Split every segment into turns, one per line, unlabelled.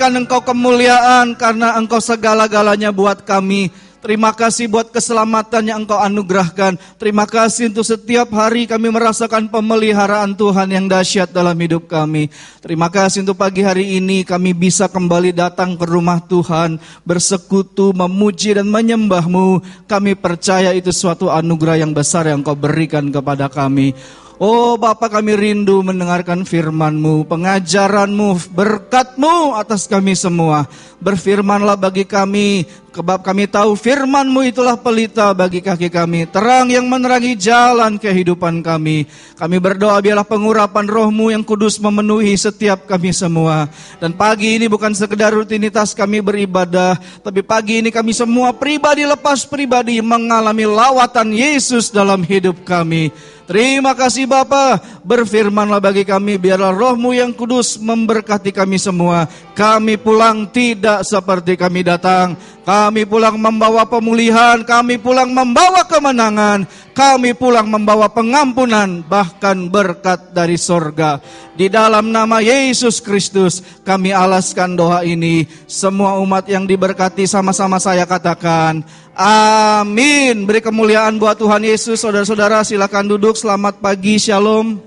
berikan Engkau kemuliaan karena Engkau segala-galanya buat kami. Terima kasih buat keselamatan yang Engkau anugerahkan. Terima kasih untuk setiap hari kami merasakan pemeliharaan Tuhan yang dahsyat dalam hidup kami. Terima kasih untuk pagi hari ini kami bisa kembali datang ke rumah Tuhan, bersekutu, memuji dan menyembah-Mu. Kami percaya itu suatu anugerah yang besar yang Engkau berikan kepada kami. Oh Bapa, kami rindu mendengarkan firman-Mu, pengajaran-Mu, berkat-Mu atas kami semua. Berfirmanlah bagi kami, sebab kami tahu firman-Mu itulah pelita bagi kaki kami, terang yang menerangi jalan kehidupan kami. Kami berdoa biarlah pengurapan Roh-Mu yang kudus memenuhi setiap kami semua. Dan pagi ini bukan sekedar rutinitas kami beribadah, tapi pagi ini kami semua pribadi lepas pribadi mengalami lawatan Yesus dalam hidup kami. Terima kasih Bapa, berfirmanlah bagi kami, biarlah Roh-Mu yang kudus memberkati kami semua. Kami pulang tidak seperti kami datang. Kami pulang membawa pemulihan, kami pulang membawa kemenangan, kami pulang membawa pengampunan, bahkan berkat dari sorga. Di dalam nama Yesus Kristus kami alaskan doa ini. Semua umat yang diberkati sama-sama saya katakan amin. Beri kemuliaan buat Tuhan Yesus. Saudara-saudara silakan duduk. Selamat pagi, shalom.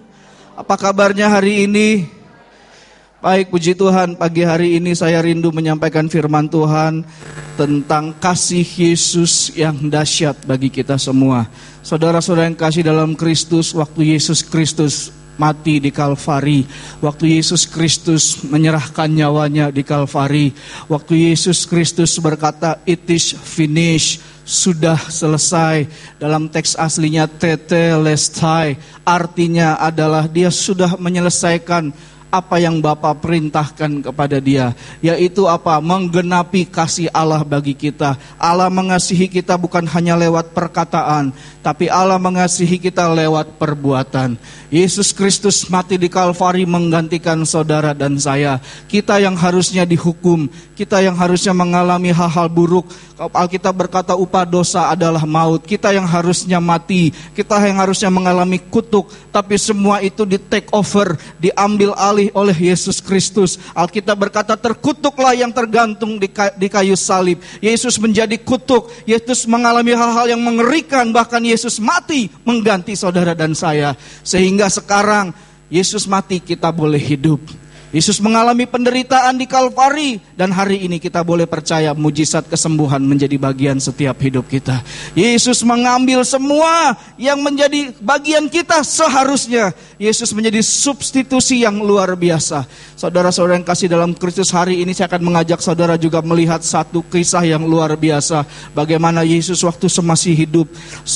Apa kabarnya hari ini? Baik, puji Tuhan, pagi hari ini saya rindu menyampaikan firman Tuhan tentang kasih Yesus yang dahsyat bagi kita semua. Saudara-saudara yang kasih dalam Kristus, waktu Yesus Kristus mati di Kalvari, waktu Yesus Kristus menyerahkan nyawanya di Kalvari, waktu Yesus Kristus berkata, "It is finished," sudah selesai. Dalam teks aslinya tetelestai, artinya adalah dia sudah menyelesaikan apa yang Bapa perintahkan kepada dia, yaitu apa? Menggenapi kasih Allah bagi kita. Allah mengasihi kita bukan hanya lewat perkataan, tapi Allah mengasihi kita lewat perbuatan. Yesus Kristus mati di Kalvari menggantikan saudara dan saya. Kita yang harusnya dihukum, kita yang harusnya mengalami hal-hal buruk. Alkitab berkata upah dosa adalah maut. Kita yang harusnya mati, kita yang harusnya mengalami kutuk, tapi semua itu di take over, diambil alih oleh Yesus Kristus. Alkitab berkata terkutuklah yang tergantung di kayu salib. Yesus menjadi kutuk, Yesus mengalami hal-hal yang mengerikan, bahkan Yesus mati mengganti saudara dan saya. Sehingga sekarang Yesus mati, kita boleh hidup. Yesus mengalami penderitaan di Kalvari, dan hari ini kita boleh percaya mujizat kesembuhan menjadi bagian setiap hidup kita. Yesus mengambil semua yang menjadi bagian kita seharusnya. Yesus menjadi substitusi yang luar biasa. Saudara-saudara yang kasih dalam Kristus, hari ini saya akan mengajak saudara juga melihat satu kisah yang luar biasa. Bagaimana Yesus waktu masih hidup,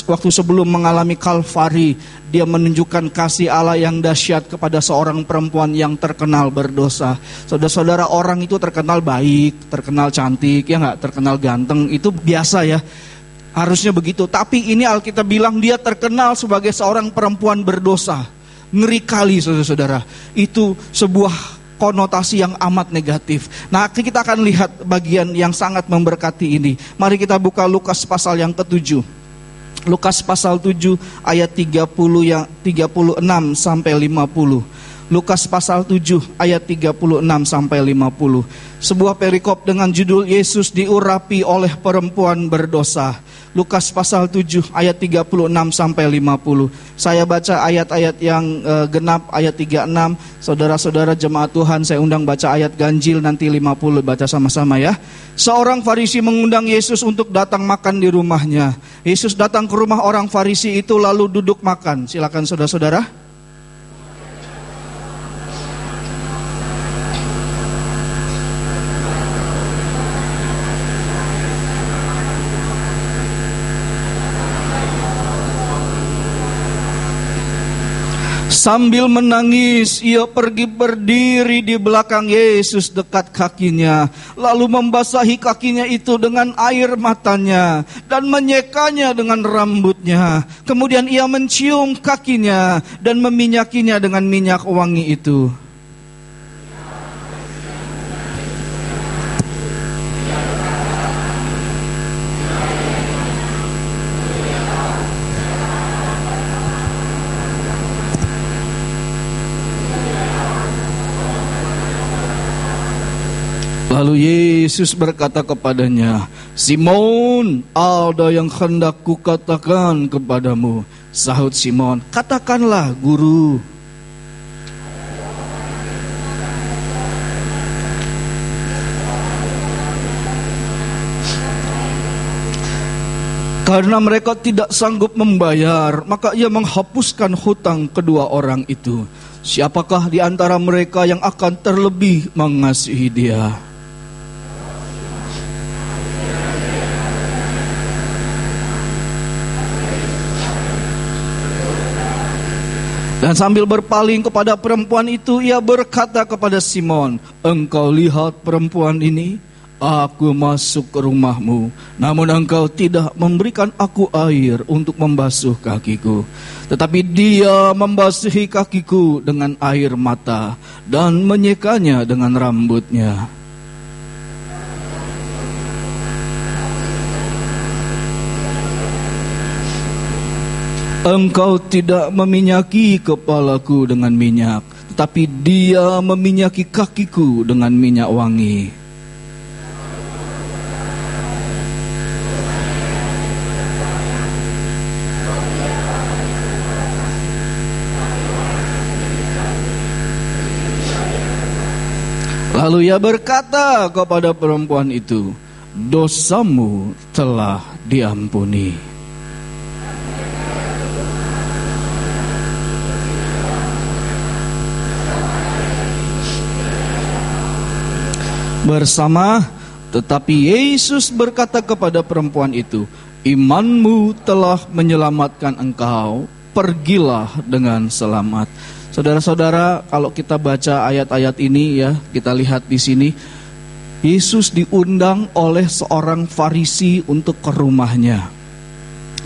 waktu sebelum mengalami Kalvari, dia menunjukkan kasih Allah yang dahsyat kepada seorang perempuan yang terkenal berdosa. Saudara-saudara, orang itu terkenal baik, terkenal cantik, ya enggak, terkenal ganteng, itu biasa ya. Harusnya begitu, tapi ini Alkitab bilang dia terkenal sebagai seorang perempuan berdosa. Ngeri kali saudara-saudara. Itu sebuah konotasi yang amat negatif. Nah, kita akan lihat bagian yang sangat memberkati ini. Mari kita buka Lukas pasal yang ke-7. Lukas pasal 7 ayat 36 sampai 50. Lukas pasal 7 ayat 36 sampai 50. Sebuah perikop dengan judul Yesus diurapi oleh perempuan berdosa. Lukas pasal 7 ayat 36 sampai 50. Saya baca ayat-ayat yang genap, ayat 36. Saudara-saudara jemaat Tuhan, saya undang baca ayat ganjil, nanti 50 baca sama-sama ya. Seorang Farisi mengundang Yesus untuk datang makan di rumahnya. Yesus datang ke rumah orang Farisi itu lalu duduk makan. Silakan saudara-saudara. Sambil menangis, ia pergi berdiri di belakang Yesus dekat kakinya. Lalu membasahi kakinya itu dengan air matanya dan menyekanya dengan rambutnya. Kemudian ia mencium kakinya dan meminyakinya dengan minyak wangi itu. Lalu Yesus berkata kepadanya, Simon, ada yang hendak kukatakan kepadamu. Sahut Simon, katakanlah guru. Karena mereka tidak sanggup membayar, maka ia menghapuskan hutang kedua orang itu. Siapakah di antara mereka yang akan terlebih mengasihi dia? Dan sambil berpaling kepada perempuan itu, ia berkata kepada Simon, engkau lihat perempuan ini? Aku masuk ke rumahmu, namun engkau tidak memberikan aku air untuk membasuh kakiku. Tetapi dia membasuhi kakiku dengan air mata dan menyekanya dengan rambutnya. Engkau tidak meminyaki kepalaku dengan minyak, tetapi dia meminyaki kakiku dengan minyak wangi. Lalu ia berkata kepada perempuan itu, dosamu telah diampuni. Tetapi Yesus berkata kepada perempuan itu, imanmu telah menyelamatkan engkau, pergilah dengan selamat. Saudara-saudara, kalau kita baca ayat-ayat ini ya, kita lihat di sini, Yesus diundang oleh seorang Farisi untuk ke rumahnya.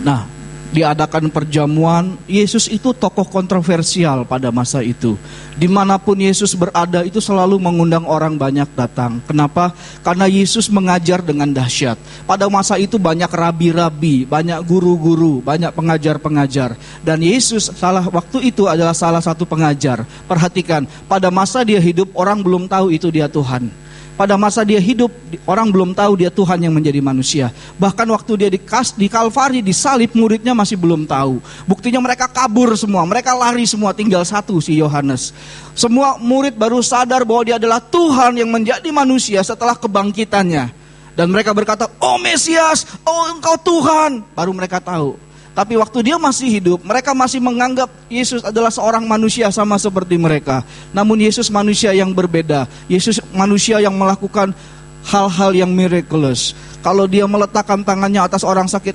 Nah, diadakan perjamuan. Yesus itu tokoh kontroversial pada masa itu. Dimanapun Yesus berada itu selalu mengundang orang banyak datang. Kenapa? Karena Yesus mengajar dengan dahsyat. Pada masa itu banyak rabi-rabi, banyak guru-guru, banyak pengajar-pengajar. Dan Yesus waktu itu adalah salah satu pengajar. Perhatikan, pada masa dia hidup orang belum tahu itu dia Tuhan. Pada masa dia hidup, orang belum tahu dia Tuhan yang menjadi manusia. Bahkan waktu dia di Kalvari, disalib, muridnya masih belum tahu. Buktinya mereka kabur semua, mereka lari semua, tinggal satu si Yohanes. Semua murid baru sadar bahwa dia adalah Tuhan yang menjadi manusia setelah kebangkitannya. Dan mereka berkata, oh Mesias, oh engkau Tuhan. Baru mereka tahu. Tapi waktu dia masih hidup, mereka masih menganggap Yesus adalah seorang manusia sama seperti mereka. Namun Yesus manusia yang berbeda. Yesus manusia yang melakukan hal-hal yang miraculous. Kalau dia meletakkan tangannya atas orang sakit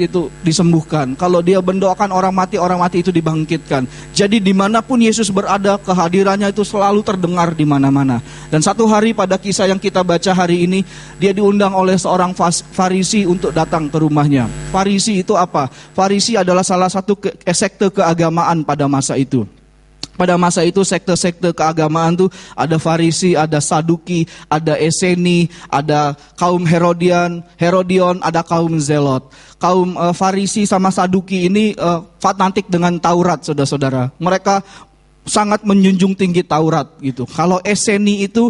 itu disembuhkan. Kalau dia mendoakan orang mati itu dibangkitkan. Jadi dimanapun Yesus berada, kehadirannya itu selalu terdengar di mana-mana. Dan satu hari pada kisah yang kita baca hari ini, dia diundang oleh seorang Farisi untuk datang ke rumahnya. Farisi itu apa? Farisi adalah salah satu sekte keagamaan pada masa itu. Pada masa itu sekte-sekte keagamaan tuh ada Farisi, ada Saduki, ada Eseni, ada kaum Herodion, ada kaum Zelot. Kaum Farisi sama Saduki ini fanatik dengan Taurat, saudara-saudara. Mereka sangat menjunjung tinggi Taurat gitu. Kalau Eseni itu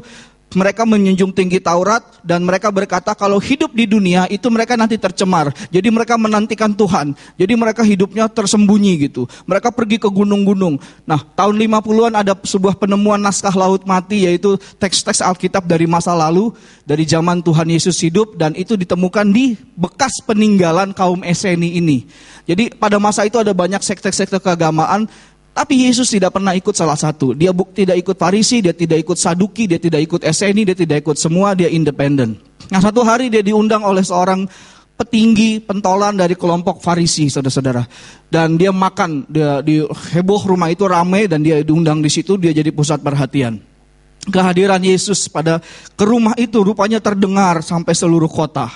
mereka menjunjung tinggi Taurat dan mereka berkata kalau hidup di dunia itu mereka nanti tercemar. Jadi mereka menantikan Tuhan. Jadi mereka hidupnya tersembunyi gitu. Mereka pergi ke gunung-gunung. Nah, tahun 50-an ada sebuah penemuan naskah laut mati, yaitu teks-teks Alkitab dari masa lalu, dari zaman Tuhan Yesus hidup, dan itu ditemukan di bekas peninggalan kaum Eseni ini. Jadi pada masa itu ada banyak sekte-sekte keagamaan. Tapi Yesus tidak pernah ikut salah satu. Dia tidak ikut Farisi, dia tidak ikut Saduki, dia tidak ikut Eseni, dia tidak ikut semua, dia independen. Nah, satu hari dia diundang oleh seorang petinggi pentolan dari kelompok Farisi, saudara-saudara. Dan dia makan, di heboh rumah itu ramai dan dia diundang di situ, dia jadi pusat perhatian. Kehadiran Yesus ke rumah itu rupanya terdengar sampai seluruh kota.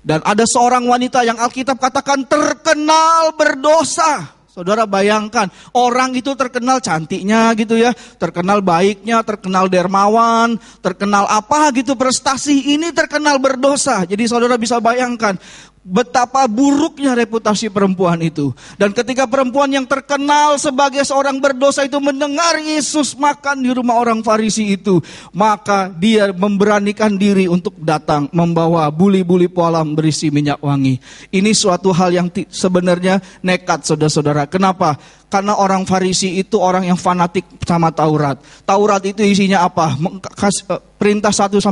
Dan ada seorang wanita yang Alkitab katakan terkenal berdosa. Saudara bayangkan, orang itu terkenal cantiknya gitu ya, terkenal baiknya, terkenal dermawan, terkenal apa gitu prestasi, ini terkenal berdosa. Jadi saudara bisa bayangkan, betapa buruknya reputasi perempuan itu. Dan ketika perempuan yang terkenal sebagai seorang berdosa itu mendengar Yesus makan di rumah orang Farisi itu, maka dia memberanikan diri untuk datang membawa buli-buli polam berisi minyak wangi. Ini suatu hal yang sebenarnya nekat, saudara-saudara. Kenapa? Karena orang Farisi itu orang yang fanatik sama Taurat. Taurat itu isinya apa? Perintah 1-10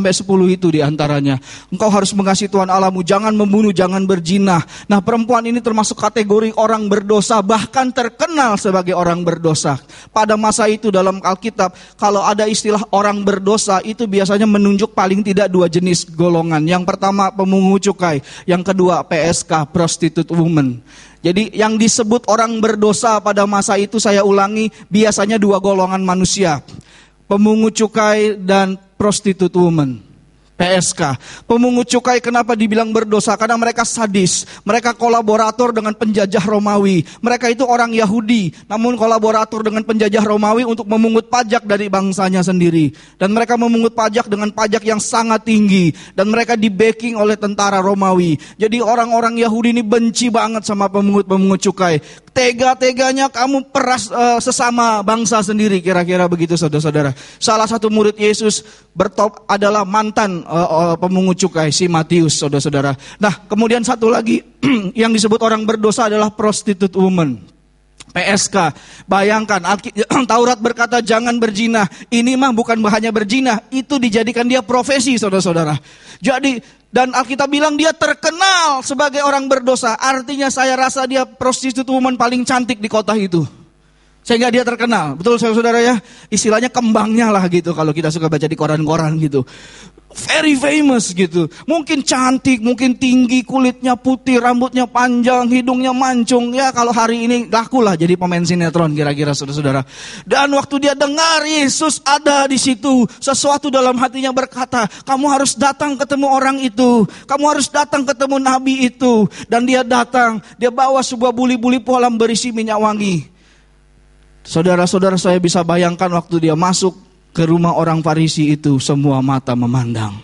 itu diantaranya. Engkau harus mengasihi Tuhan Allahmu, jangan membunuh, jangan berzina. Nah, perempuan ini termasuk kategori orang berdosa, bahkan terkenal sebagai orang berdosa. Pada masa itu dalam Alkitab, kalau ada istilah orang berdosa, itu biasanya menunjuk paling tidak 2 jenis golongan. Yang pertama pemungut cukai, yang kedua PSK, prostitute woman. Jadi yang disebut orang berdosa pada masa itu, saya ulangi, biasanya 2 golongan manusia. Pemungut cukai dan prostitute woman. PSK. Pemungut cukai kenapa dibilang berdosa? Karena mereka sadis. Mereka kolaborator dengan penjajah Romawi. Mereka itu orang Yahudi, namun kolaborator dengan penjajah Romawi untuk memungut pajak dari bangsanya sendiri. Dan mereka memungut pajak dengan pajak yang sangat tinggi. Dan mereka di-backing oleh tentara Romawi. Jadi orang-orang Yahudi ini benci banget sama pemungut cukai. Tega-teganya kamu peras sesama bangsa sendiri, kira-kira begitu, saudara-saudara. Salah satu murid Yesus adalah mantan pemungut cukai, si Matius, saudara-saudara. Nah, kemudian satu lagi yang disebut orang berdosa adalah prostitute woman, PSK. Bayangkan, Taurat berkata jangan berzina. Ini mah bukan hanya berzina, itu dijadikan dia profesi, saudara-saudara. Jadi, dan Alkitab bilang dia terkenal sebagai orang berdosa. Artinya saya rasa dia prostitute woman paling cantik di kota itu. Sehingga dia terkenal. Betul saudara ya? Istilahnya kembangnya lah gitu kalau kita suka baca di koran-koran gitu. Very famous gitu. Mungkin cantik, mungkin tinggi, kulitnya putih, rambutnya panjang, hidungnya mancung. Ya kalau hari ini laku lah jadi pemain sinetron kira-kira saudara-saudara. Dan waktu dia dengar Yesus ada di situ, sesuatu dalam hatinya berkata, kamu harus datang ketemu orang itu. Kamu harus datang ketemu nabi itu. Dan dia datang, dia bawa sebuah buli-buli polam berisi minyak wangi. Saudara-saudara, saya bisa bayangkan waktu dia masuk ke rumah orang Farisi itu, semua mata memandang.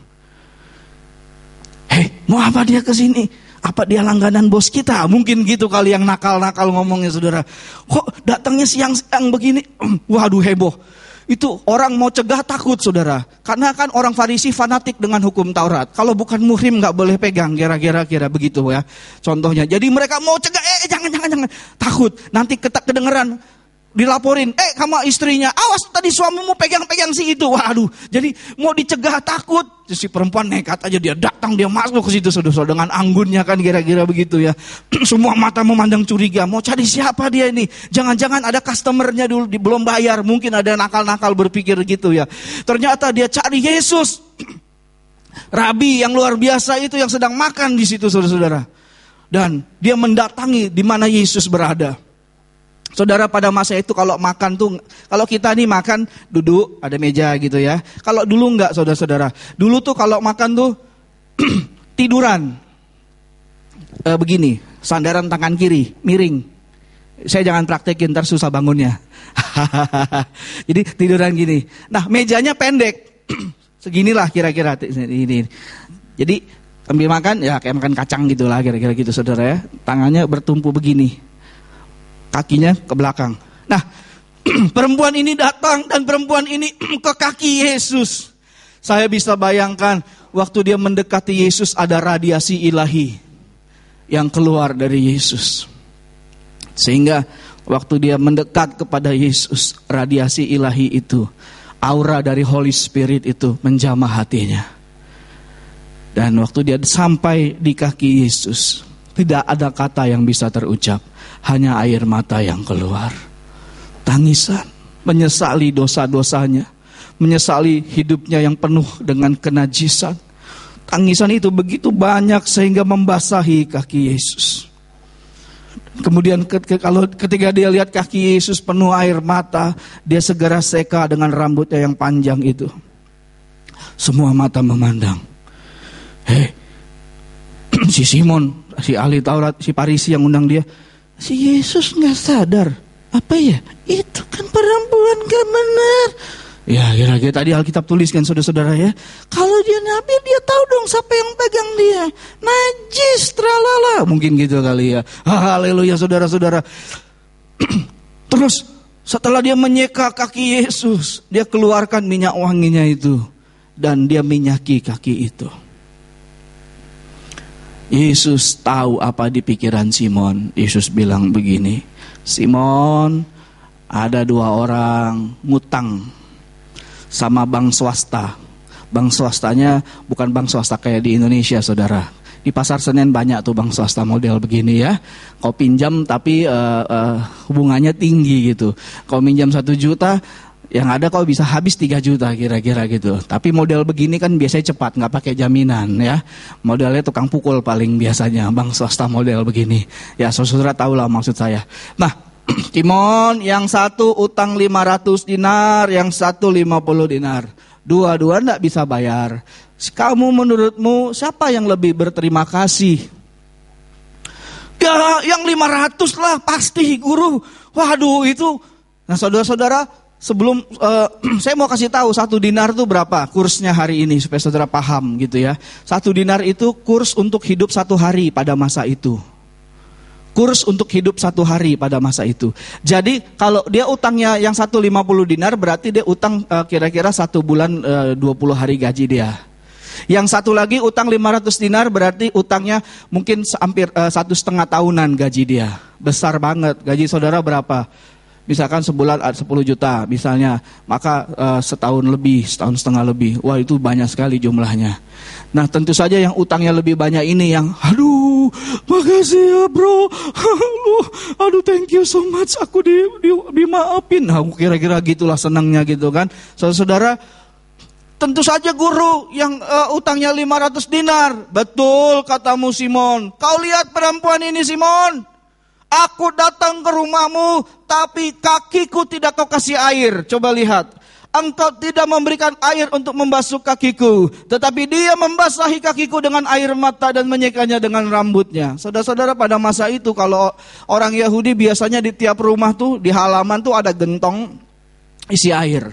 Mau apa dia ke sini? Apa dia langganan bos kita? Mungkin gitu kali yang nakal-nakal ngomongnya, saudara. Kok datangnya siang-siang begini? Waduh, heboh. Itu orang mau cegah takut, saudara. Karena kan orang Farisi fanatik dengan hukum Taurat. Kalau bukan muhrim nggak boleh pegang, kira-kira begitu ya. Contohnya. Jadi mereka mau cegah, jangan. Takut. Nanti kedengeran. Dilaporin, kamu istrinya, awas tadi suamimu pegang-pegang si itu. Waduh, jadi mau dicegah takut. Si perempuan nekat aja, dia datang, dia masuk ke situ saudara, dengan anggunnya kan kira-kira begitu ya. Semua mata memandang curiga, mau cari siapa dia ini? Jangan-jangan ada customernya dulu, belum bayar, mungkin ada nakal-nakal berpikir gitu ya. Ternyata dia cari Yesus. Rabi yang luar biasa itu yang sedang makan di situ saudara-saudara. Dan dia mendatangi di mana Yesus berada. Saudara, pada masa itu kalau makan tuh, kalau kita nih makan duduk, ada meja gitu ya. Kalau dulu enggak saudara-saudara. Dulu tuh kalau makan tuh tiduran. Begini, sandaran tangan kiri, miring. Saya jangan praktekin, ntar susah bangunnya. Jadi tiduran gini. Nah, mejanya pendek. Seginilah kira-kira ini. Jadi sambil makan, ya kayak makan kacang gitu lah kira-kira gitu saudara ya. Tangannya bertumpu begini. Kakinya ke belakang. Nah, perempuan ini datang dan perempuan ini ke kaki Yesus. Saya bisa bayangkan waktu dia mendekati Yesus ada radiasi ilahi yang keluar dari Yesus. Sehingga waktu dia mendekat kepada Yesus, radiasi ilahi itu, aura dari Holy Spirit itu menjamah hatinya. Dan waktu dia sampai di kaki Yesus, tidak ada kata yang bisa terucap. Hanya air mata yang keluar. Tangisan, menyesali dosa-dosanya. Menyesali hidupnya yang penuh dengan kenajisan. Tangisan itu begitu banyak sehingga membasahi kaki Yesus. Kemudian ketika dia lihat kaki Yesus penuh air mata, dia segera seka dengan rambutnya yang panjang itu. Semua mata memandang. Si Simon, si ahli Taurat, si Farisi yang undang dia. Si Yesus gak sadar. Apa ya? Itu kan perempuan gak benar. Ya kira-kira tadi Alkitab tuliskan saudara-saudara ya. Kalau dia nabi dia tahu dong dong, siapa yang pegang dia? Najis, tralala. Mungkin gitu kali ya. Haleluya saudara-saudara. Terus setelah dia menyeka kaki Yesus, dia keluarkan minyak wanginya itu. Dan dia minyaki kaki itu. Yesus tahu apa di pikiran Simon. Yesus bilang begini, Simon, ada 2 orang ngutang sama bank swasta. Bank swastanya bukan bank swasta kayak di Indonesia, saudara. Di Pasar Senen banyak tuh bank swasta model begini ya. Kau pinjam tapi hubungannya tinggi gitu. Kau minjam 1 juta, yang ada kau bisa habis 3 juta kira-kira gitu. Tapi model begini kan biasanya cepat, nggak pakai jaminan ya. Modelnya tukang pukul paling biasanya, bank swasta model begini. Ya saudara tahu lah maksud saya. Nah, Simon yang satu utang 500 dinar, yang satu 50 dinar. Dua-dua enggak bisa bayar. Kamu menurutmu siapa yang lebih berterima kasih? Ya yang 500 lah pasti guru. Waduh itu. Nah saudara-saudara, sebelum saya mau kasih tahu 1 dinar itu berapa kursnya hari ini supaya saudara paham gitu ya. 1 dinar itu kurs untuk hidup 1 hari pada masa itu. Kurs untuk hidup 1 hari pada masa itu. Jadi kalau dia utangnya yang 150 dinar berarti dia utang kira-kira 1 bulan 20 hari gaji dia. Yang satu lagi utang 500 dinar berarti utangnya mungkin hampir 1,5 tahunan gaji dia. Besar banget. Gaji saudara berapa? Misalkan sebulan 10 juta misalnya, maka setahun setengah lebih. Wah itu banyak sekali jumlahnya. Nah tentu saja yang utangnya lebih banyak ini yang, aduh makasih ya bro, aduh thank you so much, aku dimaafin. Nah kira-kira gitulah senangnya gitu kan. Saudara, tentu saja guru yang utangnya 500 dinar. Betul katamu Simon. Kau lihat perempuan ini Simon. Aku datang ke rumahmu, tapi kakiku tidak kau kasih air. Coba lihat. Engkau tidak memberikan air untuk membasuh kakiku, tetapi dia membasahi kakiku dengan air mata dan menyekanya dengan rambutnya. Saudara-saudara, pada masa itu kalau orang Yahudi biasanya di tiap rumah tuh, di halaman tuh ada gentong isi air.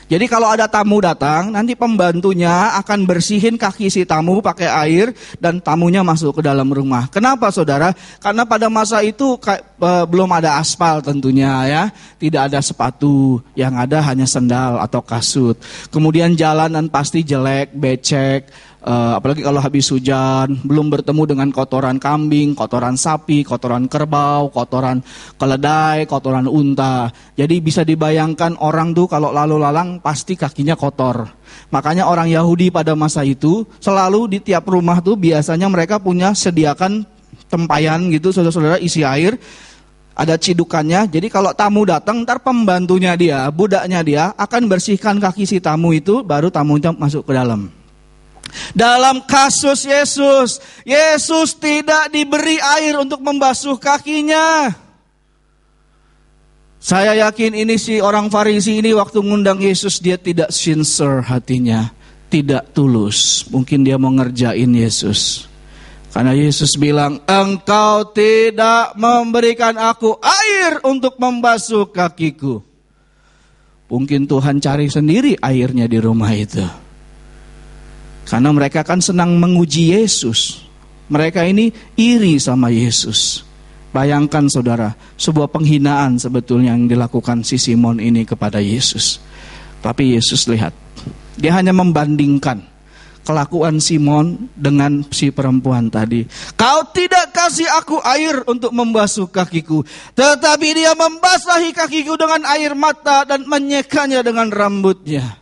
Jadi kalau ada tamu datang, nanti pembantunya akan bersihin kaki si tamu pakai air dan tamunya masuk ke dalam rumah. Kenapa saudara? Karena pada masa itu belum ada aspal tentunya ya. Tidak ada sepatu, yang ada hanya sendal atau kasut. Kemudian jalanan pasti jelek, becek. Apalagi kalau habis hujan, belum bertemu dengan kotoran kambing, kotoran sapi, kotoran kerbau, kotoran keledai, kotoran unta. Jadi bisa dibayangkan orang tuh kalau lalu lalang pasti kakinya kotor. Makanya orang Yahudi pada masa itu selalu di tiap rumah tuh biasanya mereka punya sediakan tempayan gitu, saudara-saudara, isi air. Ada cidukannya, jadi kalau tamu datang, ntar pembantunya dia, budaknya dia akan bersihkan kaki si tamu itu, baru tamunya masuk ke dalam. Dalam kasus Yesus tidak diberi air untuk membasuh kakinya. Saya yakin ini si orang Farisi ini waktu ngundang Yesus dia tidak sincere hatinya, tidak tulus. Mungkin dia mau ngerjain Yesus. Karena Yesus bilang, engkau tidak memberikan aku air untuk membasuh kakiku. Mungkin Tuhan cari sendiri airnya di rumah itu. Karena mereka kan senang menguji Yesus. Mereka ini iri sama Yesus. Bayangkan saudara, sebuah penghinaan sebetulnya yang dilakukan si Simon ini kepada Yesus. Tapi Yesus lihat, dia hanya membandingkan kelakuan Simon dengan si perempuan tadi. Kau tidak kasih aku air untuk membasuh kakiku, tetapi dia membasahi kakiku dengan air mata dan menyekanya dengan rambutnya.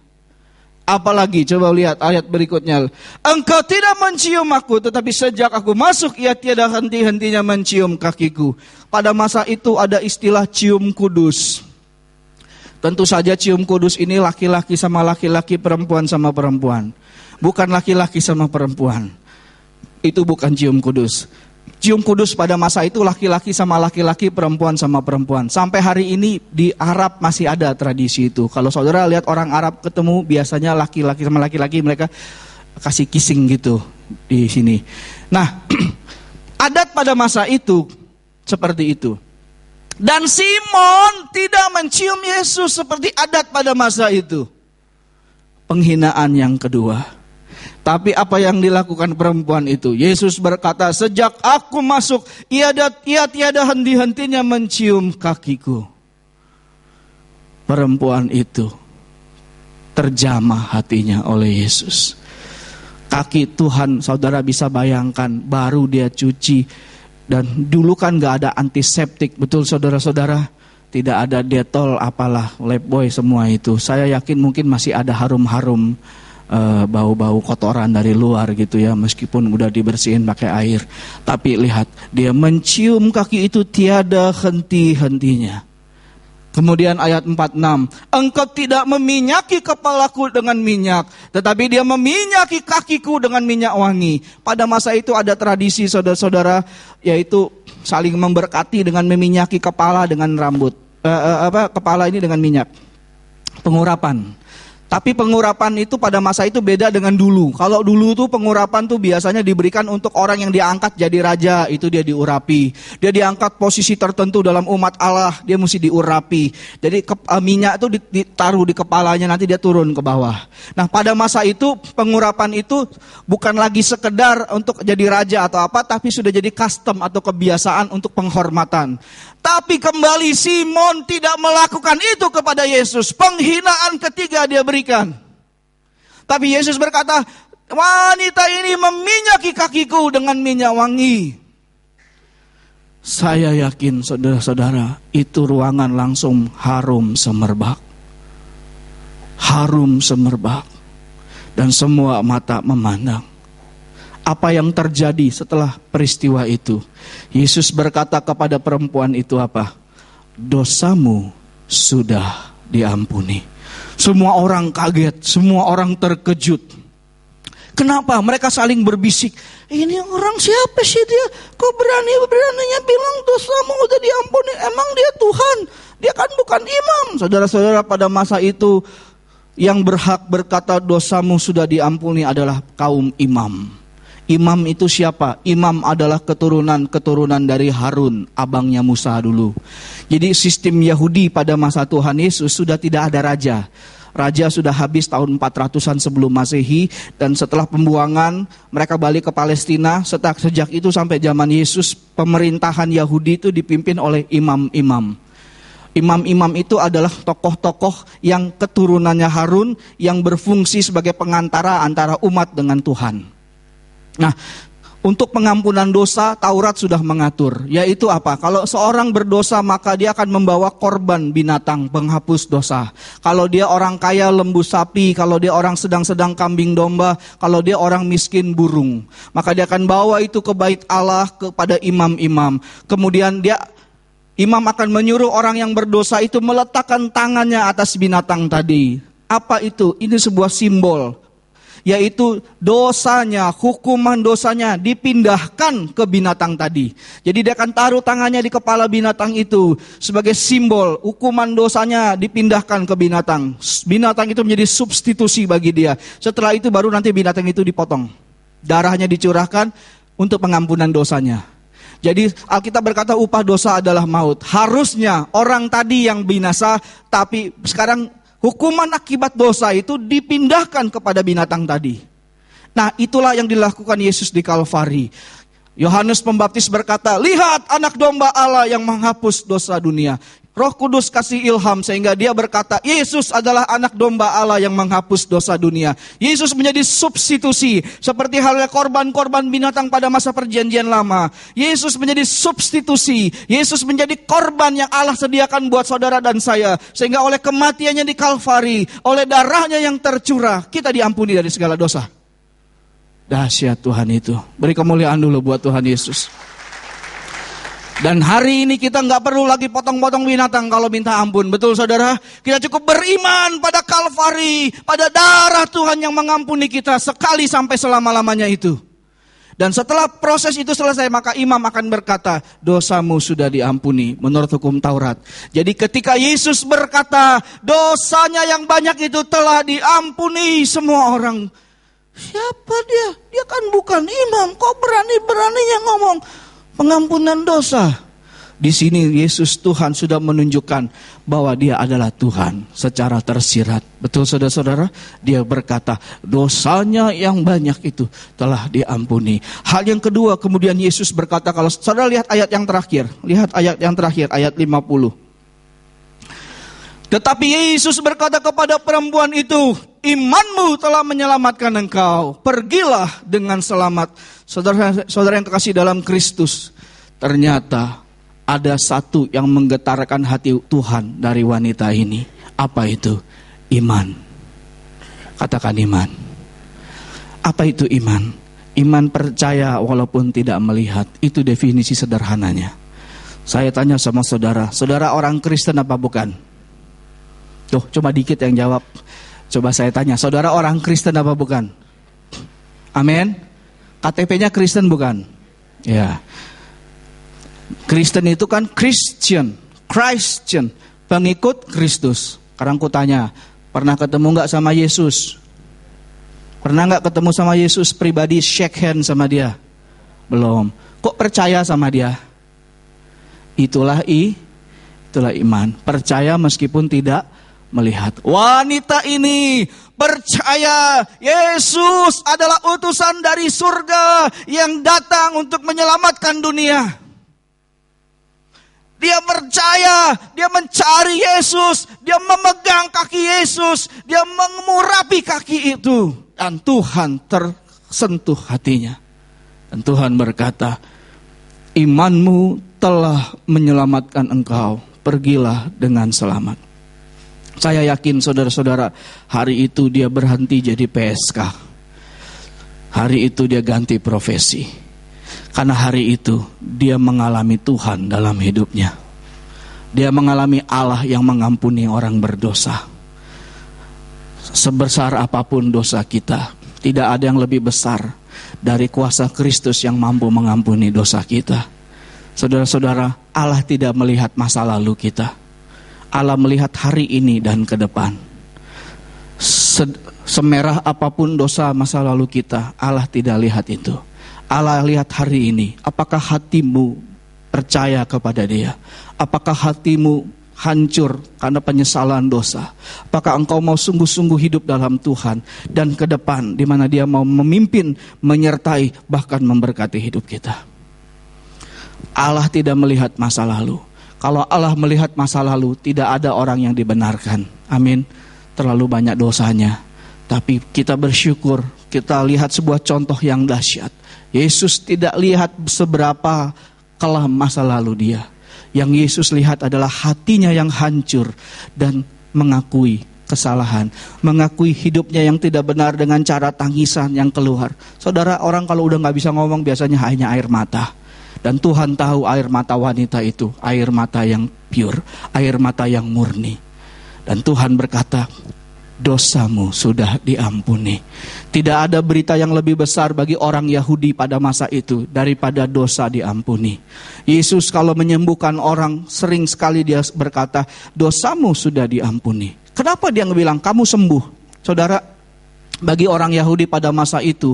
Apalagi coba lihat ayat berikutnya. Engkau tidak mencium aku, tetapi sejak aku masuk ia tiada henti-hentinya mencium kakiku. Pada masa itu ada istilah cium kudus. Tentu saja cium kudus ini laki-laki sama laki-laki, perempuan sama perempuan. Bukan laki-laki sama perempuan. Itu bukan cium kudus. Cium kudus pada masa itu laki-laki sama laki-laki, perempuan sama perempuan. Sampai hari ini di Arab masih ada tradisi itu. Kalau saudara lihat orang Arab ketemu, biasanya laki-laki sama laki-laki mereka kasih kissing gitu di sini. Nah, adat pada masa itu seperti itu. Dan Simon tidak mencium Yesus seperti adat pada masa itu. Penghinaan yang kedua. Tapi apa yang dilakukan perempuan itu? Yesus berkata, sejak aku masuk, ia tiada henti-hentinya mencium kakiku. Perempuan itu terjamah hatinya oleh Yesus. Kaki Tuhan, saudara bisa bayangkan, baru dia cuci. Dan dulu kan gak ada antiseptik, betul saudara-saudara? Tidak ada Detol, apalah, Lifebuoy, semua itu. Saya yakin mungkin masih ada harum-harum, bau-bau kotoran dari luar gitu ya, meskipun udah dibersihin pakai air. Tapi lihat, dia mencium kaki itu tiada henti-hentinya. Kemudian ayat 46, engkau tidak meminyaki kepalaku dengan minyak, tetapi dia meminyaki kakiku dengan minyak wangi. Pada masa itu ada tradisi saudara-saudara, yaitu saling memberkati dengan meminyaki kepala dengan rambut. Kepala ini dengan minyak. Pengurapan. Tapi pengurapan itu pada masa itu beda dengan dulu. Kalau dulu tuh pengurapan tuh biasanya diberikan untuk orang yang diangkat jadi raja, itu dia diurapi. Dia diangkat posisi tertentu dalam umat Allah, dia mesti diurapi. Jadi minyak itu ditaruh di kepalanya, nanti dia turun ke bawah. Nah pada masa itu pengurapan itu bukan lagi sekedar untuk jadi raja atau apa, tapi sudah jadi custom atau kebiasaan untuk penghormatan. Tapi kembali Simon tidak melakukan itu kepada Yesus. Penghinaan ketiga dia berikan. Tapi Yesus berkata, wanita ini meminyaki kakiku dengan minyak wangi. Saya yakin saudara-saudara, itu ruangan langsung harum semerbak. Harum semerbak. Dan semua mata memandang. Apa yang terjadi setelah peristiwa itu? Yesus berkata kepada perempuan itu apa? Dosamu sudah diampuni. Semua orang kaget, semua orang terkejut. Kenapa? Mereka saling berbisik. Ini orang siapa sih dia? Kok beraninya bilang dosamu udah diampuni? Emang dia Tuhan? Dia kan bukan imam. Saudara-saudara, pada masa itu yang berhak berkata dosamu sudah diampuni adalah kaum imam. Imam itu siapa? Imam adalah keturunan dari Harun, abangnya Musa dulu. Jadi sistem Yahudi pada masa Tuhan Yesus sudah tidak ada raja. Raja sudah habis tahun 400-an sebelum Masehi. Dan setelah pembuangan mereka balik ke Palestina. Sejak itu sampai zaman Yesus, pemerintahan Yahudi itu dipimpin oleh imam-imam. Imam-imam itu adalah tokoh-tokoh yang keturunannya Harun, yang berfungsi sebagai pengantara antara umat dengan Tuhan. Nah, untuk pengampunan dosa, Taurat sudah mengatur, yaitu apa? Kalau seorang berdosa, maka dia akan membawa korban binatang penghapus dosa. Kalau dia orang kaya, lembu sapi. Kalau dia orang sedang-sedang, kambing domba. Kalau dia orang miskin, burung. Maka dia akan bawa itu ke bait Allah, kepada imam-imam. Kemudian imam akan menyuruh orang yang berdosa itu meletakkan tangannya atas binatang tadi. Apa itu? Ini sebuah simbol. Yaitu dosanya, hukuman dosanya dipindahkan ke binatang tadi. Jadi dia akan taruh tangannya di kepala binatang itu sebagai simbol hukuman dosanya dipindahkan ke binatang. Binatang itu menjadi substitusi bagi dia. Setelah itu baru nanti binatang itu dipotong. Darahnya dicurahkan untuk pengampunan dosanya. Jadi Alkitab berkata upah dosa adalah maut. Harusnya orang tadi yang binasa, tapi sekarang hukuman akibat dosa itu dipindahkan kepada binatang tadi. Nah, itulah yang dilakukan Yesus di Kalvari. Yohanes Pembaptis berkata, lihat anak domba Allah yang menghapus dosa dunia. Roh Kudus kasih ilham sehingga dia berkata, Yesus adalah anak domba Allah yang menghapus dosa dunia. Yesus menjadi substitusi seperti halnya korban-korban binatang pada masa perjanjian lama. Yesus menjadi substitusi. Yesus menjadi korban yang Allah sediakan buat saudara dan saya. Sehingga oleh kematiannya di Kalvari, oleh darahnya yang tercurah, kita diampuni dari segala dosa. Dahsyat Tuhan itu. Beri kemuliaan dulu buat Tuhan Yesus. Dan hari ini kita gak perlu lagi potong-potong binatang kalau minta ampun. Betul saudara? Kita cukup beriman pada Kalvari, pada darah Tuhan yang mengampuni kita sekali sampai selama-lamanya itu. Dan setelah proses itu selesai, maka imam akan berkata, dosamu sudah diampuni menurut hukum Taurat. Jadi ketika Yesus berkata, dosanya yang banyak itu telah diampuni, semua orang, siapa dia? Dia kan bukan imam, kok berani-beraninya ngomong pengampunan dosa. Di sini Yesus Tuhan sudah menunjukkan bahwa dia adalah Tuhan secara tersirat. Betul saudara-saudara? Dia berkata dosanya yang banyak itu telah diampuni. Hal yang kedua kemudian Yesus berkata, kalau saudara lihat ayat yang terakhir. Lihat ayat yang terakhir, ayat 50. Tetapi Yesus berkata kepada perempuan itu, imanmu telah menyelamatkan engkau. Pergilah dengan selamat. Saudara yang terkasih dalam Kristus, ternyata ada satu yang menggetarkan hati Tuhan dari wanita ini. Apa itu? Iman. Katakan iman. Apa itu iman? Iman percaya walaupun tidak melihat. Itu definisi sederhananya. Saya tanya sama saudara, saudara orang Kristen apa bukan? Tuh, cuma dikit yang jawab. Coba saya tanya, saudara orang Kristen apa bukan? Amin. KTP-nya Kristen bukan? Ya. Kristen itu kan Christian, pengikut Kristus. Sekarang ku tanya, pernah ketemu gak sama Yesus? Pernah gak ketemu sama Yesus pribadi, shake hand sama dia? Belum. Kok percaya sama dia? Itulah iman. Percaya meskipun tidak melihat. Wanita ini percaya Yesus adalah utusan dari surga yang datang untuk menyelamatkan dunia. Dia percaya, dia mencari Yesus, dia memegang kaki Yesus, dia mengurapi kaki itu. Dan Tuhan tersentuh hatinya. Dan Tuhan berkata, imanmu telah menyelamatkan engkau, pergilah dengan selamat. Saya yakin saudara-saudara, hari itu dia berhenti jadi PSK. Hari itu dia ganti profesi. Karena hari itu dia mengalami Tuhan dalam hidupnya. Dia mengalami Allah yang mengampuni orang berdosa. Sebesar apapun dosa kita, tidak ada yang lebih besar dari kuasa Kristus yang mampu mengampuni dosa kita. Saudara-saudara, Allah tidak melihat masa lalu kita. Allah melihat hari ini dan ke depan. Semerah apapun dosa masa lalu kita, Allah tidak lihat itu. Allah lihat hari ini. Apakah hatimu percaya kepada Dia? Apakah hatimu hancur karena penyesalan dosa? Apakah engkau mau sungguh-sungguh hidup dalam Tuhan dan ke depan di mana Dia mau memimpin, menyertai, bahkan memberkati hidup kita? Allah tidak melihat masa lalu. Kalau Allah melihat masa lalu, tidak ada orang yang dibenarkan. Amin. Terlalu banyak dosanya. Tapi kita bersyukur, kita lihat sebuah contoh yang dahsyat. Yesus tidak lihat seberapa kelam masa lalu dia. Yang Yesus lihat adalah hatinya yang hancur dan mengakui kesalahan, mengakui hidupnya yang tidak benar dengan cara tangisan yang keluar. Saudara, orang kalau udah gak bisa ngomong biasanya hanya air mata. Dan Tuhan tahu air mata wanita itu, air mata yang pure, air mata yang murni. Dan Tuhan berkata, dosamu sudah diampuni. Tidak ada berita yang lebih besar bagi orang Yahudi pada masa itu daripada dosa diampuni. Yesus kalau menyembuhkan orang, sering sekali dia berkata, dosamu sudah diampuni. Kenapa dia bilang kamu sembuh? Saudara, bagi orang Yahudi pada masa itu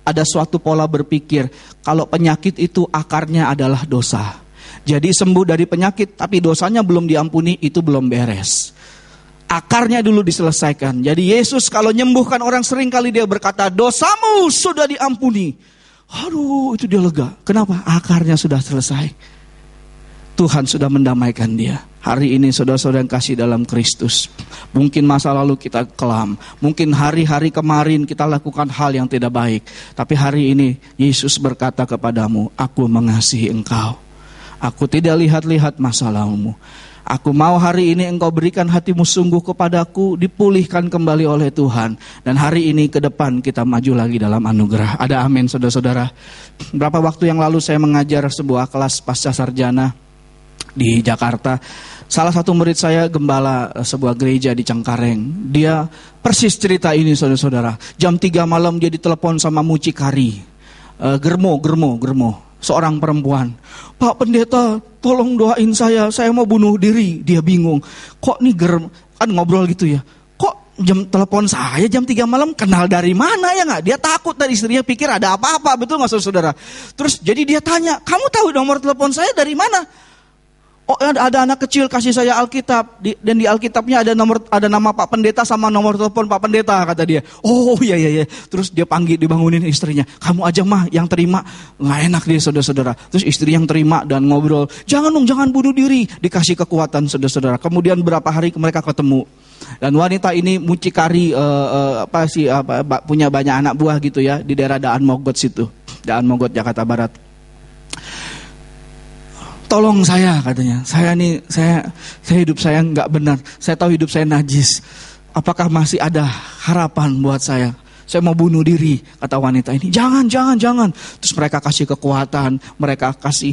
ada suatu pola berpikir, kalau penyakit itu akarnya adalah dosa. Jadi sembuh dari penyakit tapi dosanya belum diampuni, itu belum beres. Akarnya dulu diselesaikan. Jadi Yesus kalau menyembuhkan orang, sering kali dia berkata, dosamu sudah diampuni. Aduh, itu dia lega. Kenapa? Akarnya sudah selesai. Tuhan sudah mendamaikan dia. Hari ini saudara-saudara yang kasih dalam Kristus, mungkin masa lalu kita kelam, mungkin hari-hari kemarin kita lakukan hal yang tidak baik, tapi hari ini Yesus berkata kepadamu, aku mengasihi engkau. Aku tidak lihat-lihat masa lalumu. Aku mau hari ini engkau berikan hatimu sungguh kepadaku, dipulihkan kembali oleh Tuhan. Dan hari ini ke depan kita maju lagi dalam anugerah. Ada amin saudara-saudara. Berapa waktu yang lalu saya mengajar sebuah kelas pasca sarjana di Jakarta. Salah satu murid saya gembala sebuah gereja di Cengkareng. Dia persis cerita ini saudara-saudara. Jam 3 malam dia ditelepon sama mucikari. Germo. Seorang perempuan. Pak pendeta, tolong doain saya mau bunuh diri. Dia bingung. Kok nih kan ngobrol gitu ya. Kok telepon saya jam 3 malam, kenal dari mana ya gak? Dia takut dari istrinya, pikir ada apa-apa, betul gak saudara? Terus jadi dia tanya, kamu tahu nomor telepon saya dari mana? Oh, ada anak kecil kasih saya Alkitab, dan di Alkitabnya ada nama Pak Pendeta sama nomor telepon Pak Pendeta, kata dia. Oh iya. Terus dia dibangunin istrinya. Kamu aja mah yang terima. Nggak enak dia, saudara-saudara. Terus istri yang terima dan ngobrol. Jangan bunuh diri. Dikasih kekuatan, saudara-saudara. Kemudian berapa hari mereka ketemu. Dan wanita ini mucikari punya banyak anak buah gitu ya di daerah Daan Mogot situ. Daan Mogot, Jakarta Barat. Tolong saya, katanya. Saya hidup saya nggak benar. Saya tahu hidup saya najis. Apakah masih ada harapan buat saya? Saya mau bunuh diri, kata wanita ini. Jangan. Terus mereka kasih kekuatan, mereka kasih